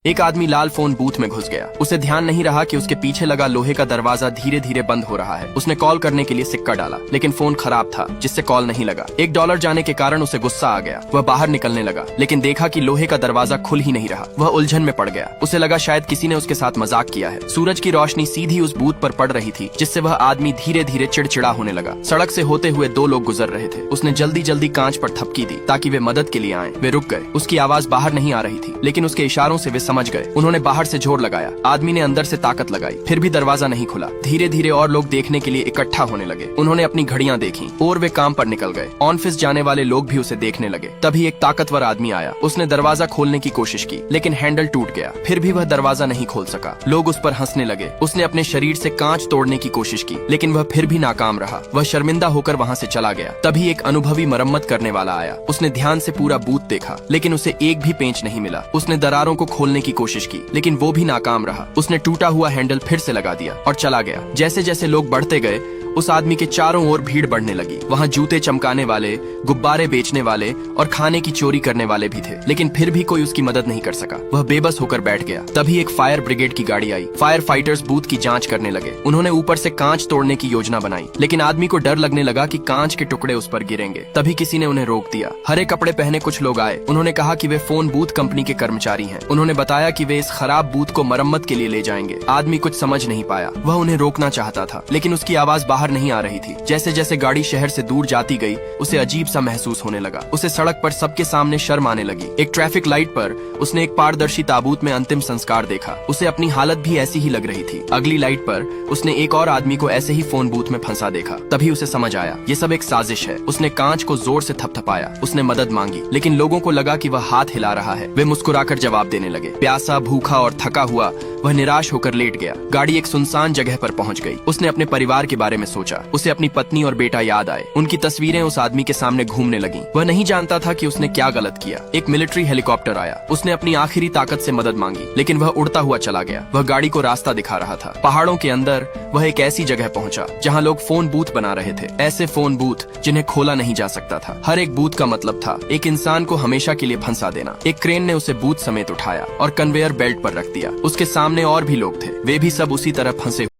एक आदमी लाल phone booth में घुस गया। उसे ध्यान नहीं रहा कि उसके पीछे लगा लोहे का दरवाजा धीरे धीरे बंद हो रहा है। उसने कॉल करने के लिए सिक्का डाला, लेकिन फोन खराब था जिससे कॉल नहीं लगा। $1 जाने के कारण उसे गुस्सा आ गया। वह बाहर निकलने लगा, लेकिन देखा कि लोहे का दरवाजा खुल ही नहीं रहा। वह उलझन में पड़ गया। उसे लगा शायद किसी ने उसके साथ मजाक किया है। सूरज की रोशनी सीधी उस बूथ पर पड़ रही थी, जिससे वह आदमी धीरे धीरे चिड़चिड़ा होने लगा। सड़क से होते हुए 2 लोग गुजर रहे थे। उसने जल्दी जल्दी कांच पर थपकी दी ताकि वे मदद के लिए आए। वे रुक गए। उसकी आवाज बाहर नहीं आ रही थी, लेकिन उसके इशारों से वे समझ गए। उन्होंने बाहर से जोर लगाया। आदमी ने अंदर से ताकत लगाई, फिर भी दरवाजा नहीं खुला। धीरे धीरे और लोग देखने के लिए इकट्ठा होने लगे। उन्होंने अपनी घड़ियां देखी और वे काम पर निकल गए। ऑफिस जाने वाले लोग भी उसे देखने लगे। तभी एक ताकतवर आदमी आया। उसने दरवाजा खोलने की कोशिश की, लेकिन हैंडल टूट गया। फिर भी वह दरवाजा नहीं खोल सका। लोग उस पर हंसने लगे। उसने अपने शरीर से कांच तोड़ने की कोशिश की, लेकिन वह फिर भी नाकाम रहा। वह शर्मिंदा होकर वहां से चला गया। तभी एक अनुभवी मरम्मत करने वाला आया। उसने ध्यान से पूरा बूथ देखा, लेकिन उसे एक भी पेंच नहीं मिला। उसने दरारों को खोलने की कोशिश की, लेकिन वो भी नाकाम रहा। उसने टूटा हुआ हैंडल फिर से लगा दिया और चला गया। जैसे जैसे लोग बढ़ते गए, उस आदमी के चारों ओर भीड़ बढ़ने लगी। वहाँ जूते चमकाने वाले, गुब्बारे बेचने वाले और खाने की चोरी करने वाले भी थे, लेकिन फिर भी कोई उसकी मदद नहीं कर सका। वह बेबस होकर बैठ गया। तभी एक फायर ब्रिगेड की गाड़ी आई। फायर फाइटर्स बूथ की जांच करने लगे। उन्होंने ऊपर से कांच तोड़ने की योजना बनाई, लेकिन आदमी को डर लगने लगा कि कांच के टुकड़े उस पर गिरेंगे। तभी किसी ने उन्हें रोक दिया। हरे कपड़े पहने कुछ लोग आए। उन्होंने कहा कि वे फोन बूथ कंपनी के कर्मचारी हैं। उन्होंने बताया कि वे इस खराब बूथ को मरम्मत के लिए ले जाएंगे। आदमी कुछ समझ नहीं पाया। वह उन्हें रोकना चाहता था, लेकिन उसकी आवाज बाहर नहीं आ रही थी। जैसे जैसे गाड़ी शहर से दूर जाती गई, उसे अजीब सा महसूस होने लगा। उसे सड़क पर सबके सामने शर्म आने लगी। एक ट्रैफिक लाइट पर उसने एक पारदर्शी ताबूत में अंतिम संस्कार देखा। उसे अपनी हालत भी ऐसी ही लग रही थी। अगली लाइट पर उसने एक और आदमी को ऐसे ही फोन बूथ में फंसा देखा। तभी उसे समझ आया, ये सब एक साजिश है। उसने कांच को जोर से थपथपाया। उसने मदद मांगी, लेकिन लोगों को लगा कि वह हाथ हिला रहा है। वे मुस्कुराकर जवाब देने लगे। प्यासा, भूखा और थका हुआ वह निराश होकर लेट गया। गाड़ी एक सुनसान जगह पर पहुंच गई। उसने अपने परिवार के बारे में सोचा। उसे अपनी पत्नी और बेटा याद आए। उनकी तस्वीरें उस आदमी के सामने घूमने लगीं। वह नहीं जानता था कि उसने क्या गलत किया। एक मिलिट्री हेलीकॉप्टर आया। उसने अपनी आखिरी ताकत से मदद मांगी, लेकिन वह उड़ता हुआ चला गया। वह गाड़ी को रास्ता दिखा रहा था। पहाड़ों के अंदर वह एक ऐसी जगह पहुंचा जहां लोग फोन बूथ बना रहे थे। ऐसे फोन बूथ जिन्हें खोला नहीं जा सकता था। हर एक बूथ का मतलब था एक इंसान को हमेशा के लिए फंसा देना। एक क्रेन ने उसे बूथ समेत उठाया और कन्वेयर बेल्ट पर रख दिया। उसके सामने और भी लोग थे। वे भी सब उसी तरह फंसे